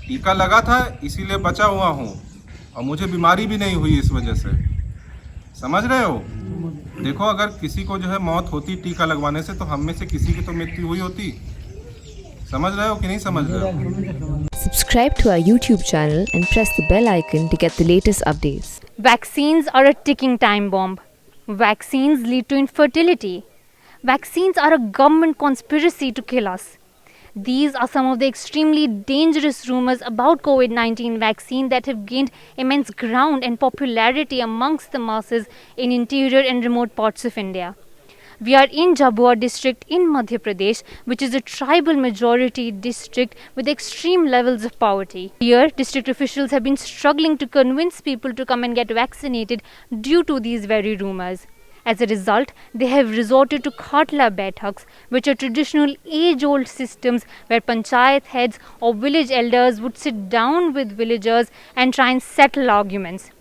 टीका लगा था इसीलिए बचा हुआ हूँ और मुझे बीमारी भी नहीं हुई इस वजह से। समझ रहे हो? देखो अगर किसी को जो है मौत होती टीका लगवाने से, तो हम में से किसी की तो मृत्यु हुई होती। समझ रहे हो कि नहीं समझ रहे हो? Subscribe to our YouTube channel and press the bell icon to get the latest updates. Vaccines are a ticking time bomb. Vaccines lead to infertility. Vaccines are a government conspiracy to kill us. These are some of the extremely dangerous rumors about COVID-19 vaccine that have gained immense ground and popularity amongst the masses in interior and remote parts of India. We are in Jhabua district in Madhya Pradesh, which is a tribal majority district with extreme levels of poverty. Here, district officials have been struggling to convince people to come and get vaccinated due to these very rumors. As a result, they have resorted to Khatla Baithaks, which are traditional age-old systems where panchayat heads or village elders would sit down with villagers and try and settle arguments.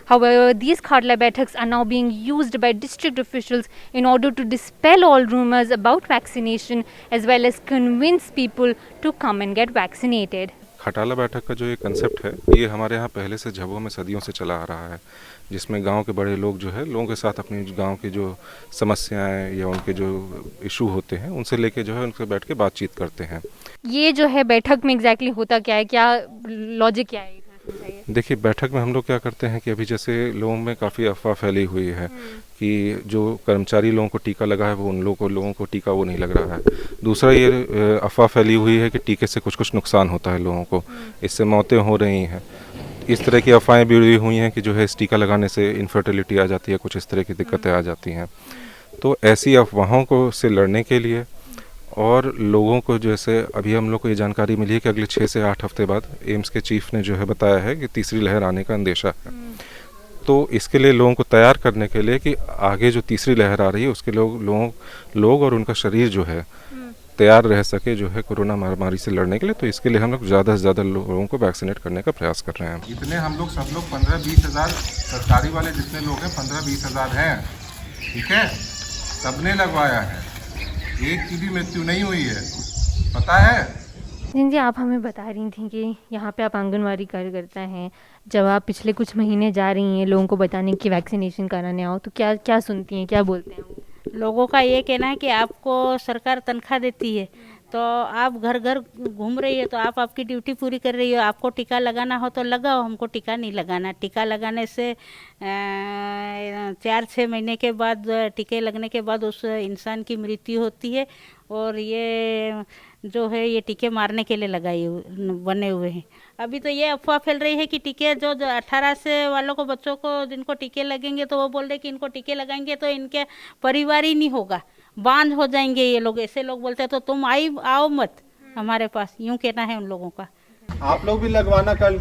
However, these Khatla Baithaks are now being used by district officials in order to dispel all rumors about vaccination as well as convince people to come and get vaccinated. खटाला बैठक का जो ये concept है, ये हमारे यहाँ पहले से झबुआ में सदियों से चला आ रहा है, जिसमें गांव के बड़े लोग जो है लोगों के साथ अपनी गांव की जो समस्याएं या उनके जो इशू होते हैं उनसे लेके जो है उनसे बैठ के बातचीत करते हैं। ये जो है बैठक में एग्जैक्टली होता क्या है, क्या लॉजिक क्या है? देखिए बैठक में हम लोग क्या करते हैं कि अभी जैसे लोगों में काफ़ी अफवाह फैली हुई है कि जो कर्मचारी लोगों को टीका लगा है वो उन लोगों को टीका वो नहीं लग रहा है। दूसरा ये अफवाह फैली हुई है कि टीके से कुछ कुछ नुकसान होता है लोगों को, इससे मौतें हो रही हैं। इस तरह की अफवाहें भी हुई हैं कि जो है इस टीका लगाने से इनफर्टिलिटी आ जाती है, कुछ इस तरह की दिक्कतें आ जाती हैं। तो ऐसी अफवाहों को से लड़ने के लिए और लोगों को जैसे अभी हम लोग को ये जानकारी मिली है कि अगले 6 से 8 हफ्ते बाद एम्स के चीफ ने जो है बताया है कि तीसरी लहर आने का अंदेशा है। तो इसके लिए लोगों को तैयार करने के लिए कि आगे जो तीसरी लहर आ रही है उसके लोग और उनका शरीर जो है तैयार रह सके जो है कोरोना महामारी से लड़ने के लिए। तो इसके लिए हम लोग ज़्यादा से ज़्यादा लोगों को वैक्सीनेट करने का प्रयास कर रहे हैं। इतने हम लोग सब लोग 15-20 हज़ार सरकारी वाले जितने लोग हैं 15-20 हज़ार हैं, ठीक है, सबने लगवाया है, एक की भी मृत्यु नहीं हुई है, पता है? जी, आप हमें बता रही थी कि यहाँ पे आप आंगनवाड़ी कार्यकर्ता हैं। जब आप पिछले कुछ महीने जा रही हैं लोगों को बताने कि वैक्सीनेशन कराने आओ, तो क्या क्या सुनती हैं, क्या बोलते हैं? लोगों का ये कहना है कि आपको सरकार तनख्वाह देती है तो आप घर घर घूम रही है, तो आप आपकी ड्यूटी पूरी कर रही हो, आपको टीका लगाना हो तो लगाओ, हमको टीका नहीं लगाना। टीका लगाने से 4-6 महीने के बाद, टीके लगने के बाद उस इंसान की मृत्यु होती है। और ये जो है ये टीके मारने के लिए बने हुए हैं। अभी तो ये अफवाह फैल रही है कि टीके जो 18 से वालों को, बच्चों को जिनको टीके लगेंगे तो वो बोल रहे कि इनको टीके लगाएंगे तो इनके परिवार ही नहीं होगा, बांझ हो जाएंगे ये लोग, ऐसे लोग बोलते हैं। तो तुम आओ मत हमारे पास, यूं कहना है उन लोगों का। आप लोग भी लगवाना कल,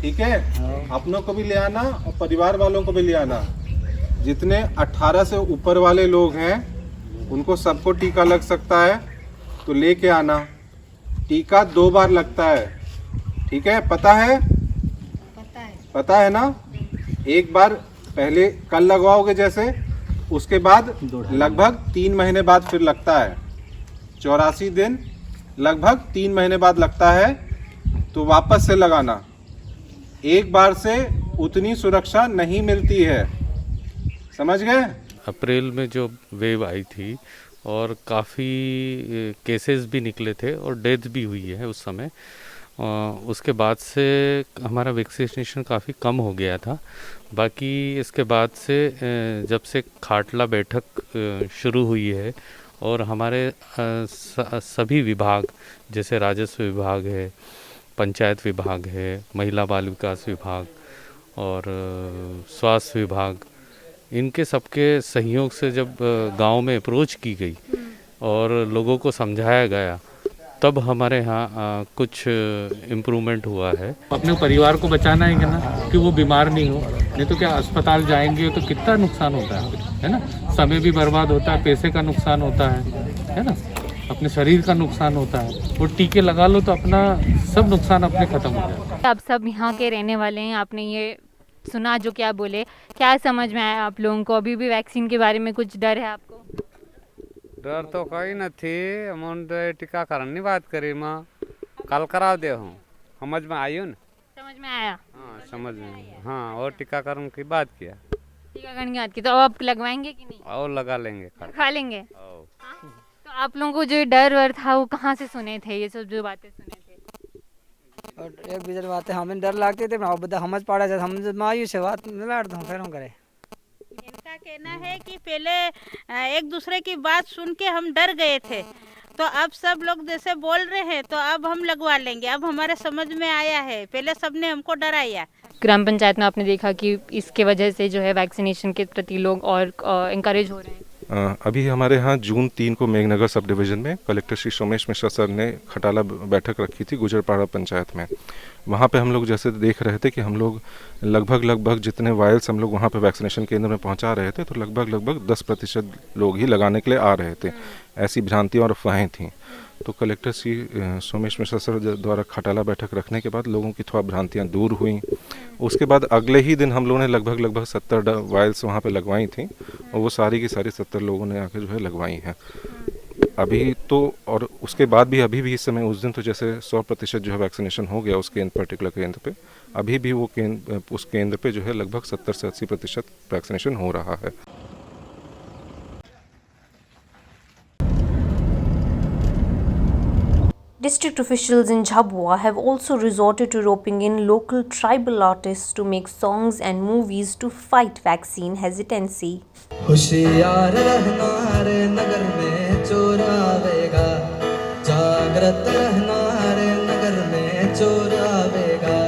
ठीक है, अपनों को भी ले आना और परिवार वालों को भी ले आना। जितने 18 से ऊपर वाले लोग हैं उनको सबको टीका लग सकता है, तो लेके आना। टीका 2 बार लगता है, ठीक है, पता है? पता है ना? एक बार पहले कल लगवाओगे जैसे, उसके बाद लगभग 3 महीने बाद फिर लगता है, 84 दिन लगभग 3 महीने बाद लगता है। तो वापस से लगाना, एक बार से उतनी सुरक्षा नहीं मिलती है, समझ गए? अप्रैल में जो वेव आई थी और काफ़ी केसेस भी निकले थे और डेथ भी हुई है उस समय, उसके बाद से हमारा वैक्सीनेशन काफ़ी कम हो गया था। बाकी इसके बाद से जब से खाटला बैठक शुरू हुई है और हमारे सभी विभाग जैसे राजस्व विभाग है, पंचायत विभाग है, महिला बाल विकास विभाग और स्वास्थ्य विभाग, इनके सबके सहयोग से जब गांव में अप्रोच की गई और लोगों को समझाया गया, तब हमारे यहाँ कुछ इम्प्रूवमेंट हुआ है। अपने परिवार को बचाना है ना कि वो बीमार नहीं हो, नहीं तो क्या अस्पताल जाएंगे तो कितना नुकसान होता है ना, समय भी बर्बाद होता है, पैसे का नुकसान होता है ना, अपने शरीर का नुकसान होता है। वो टीके लगा लो तो अपना सब नुकसान अपने ख़त्म हो जाता है। आप सब यहाँ के रहने वाले हैं, आपने ये सुना जो क्या बोले, क्या समझ में आया आप लोगों को? अभी भी वैक्सीन के बारे में कुछ डर है आपको? डर तो कोई नहीं, अमन टीकाकरण नहीं बात करी, मैं कल करा दे हूँ, समझ में आई हो ना। समझ में आया? हाँ समझ में, हाँ। और टीकाकरण की बात किया, टीकाकरण की बात की, तो अब आप लगवाएंगे कि नहीं? और लगा लेंगे खा लेंगे? और तो आप लोगों को जो डर वर था वो कहाँ से सुने थे, ये सब जो बातें सुने थे? और एक बीजर बातें हमें डर लगती थी, मैं बता समझ पड़ा जाता, हम मायूस है बात लड़ दूँ फिर हम करे। इनका कहना है कि पहले एक दूसरे की बात सुन के हम डर गए थे, तो अब सब लोग जैसे बोल रहे हैं तो अब हम लगवा लेंगे, अब हमारे समझ में आया है, पहले सबने हमको डराया। ग्राम पंचायत में आपने देखा कि इसके वजह से जो है वैक्सीनेशन के प्रति लोग और इंकरेज हो रहे हैं। अभी हमारे यहाँ जून 3 को मेघनगर सब डिवीज़न में कलेक्टर श्री सोमेश मिश्रा सर ने खटाला बैठक रखी थी गुजरपाड़ा पंचायत में। वहाँ पे हम लोग जैसे देख रहे थे कि हम लोग लगभग जितने वायल्स हम लोग वहाँ पे वैक्सीनेशन केंद्र में पहुँचा रहे थे, तो लगभग 10% लोग ही लगाने के लिए आ रहे थे। ऐसी भ्रांतियाँ और अफवाहें थीं। तो कलेक्टर श्री सोमेश मिश्रा सर द्वारा खटाला बैठक रखने के बाद लोगों की थोड़ा भ्रांतियाँ दूर हुई। उसके बाद अगले ही दिन हम लोगों ने लगभग 70 वायल्स वहाँ पे लगवाई थी, और वो सारी की सारी 70 लोगों ने आके जो है लगवाई हैं अभी तो। और उसके बाद भी अभी भी इस समय, उस दिन तो जैसे 100% जो है वैक्सीनेशन हो गया उस पर्टिकुलर केंद्र पे, अभी भी वो उस केंद्र पे जो है लगभग 70 से 80% वैक्सीनेशन हो रहा है। District officials in Jhabua have also resorted to roping in local tribal artists to make songs and movies to fight vaccine hesitancy. होशियार रहना रे नगर में चोर आवेगा, जागृत रहना रे नगर में चोर आवेगा।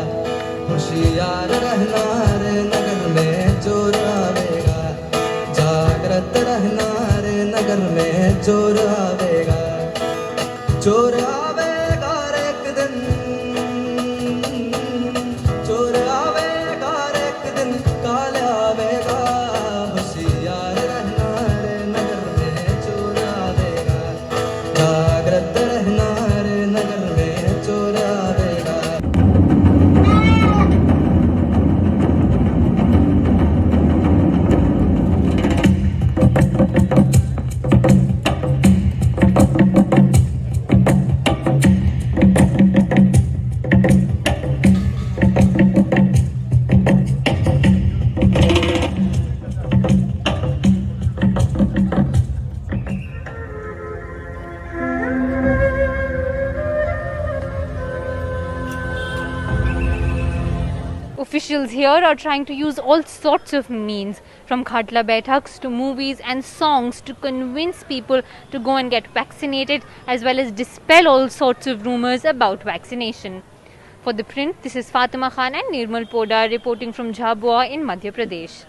होशियार रहना रे नगर में चोर आवेगा, जागृत रहना रे नगर में चोर आवेगा। चोर आवेगा रे एक दिन, चोर आवेगा रे एक दिन, काल आवेगा। होशियार रहना रे नगर में चोर आवेगा, जागृत रहना रे नगर में चोर आवेगा। Officials here are trying to use all sorts of means, from Khatla Baithaks to movies and songs, to convince people to go and get vaccinated, as well as dispel all sorts of rumors about vaccination. For The Print, this is Fatima Khan and Nirmal Podar reporting from Jhabua in Madhya Pradesh.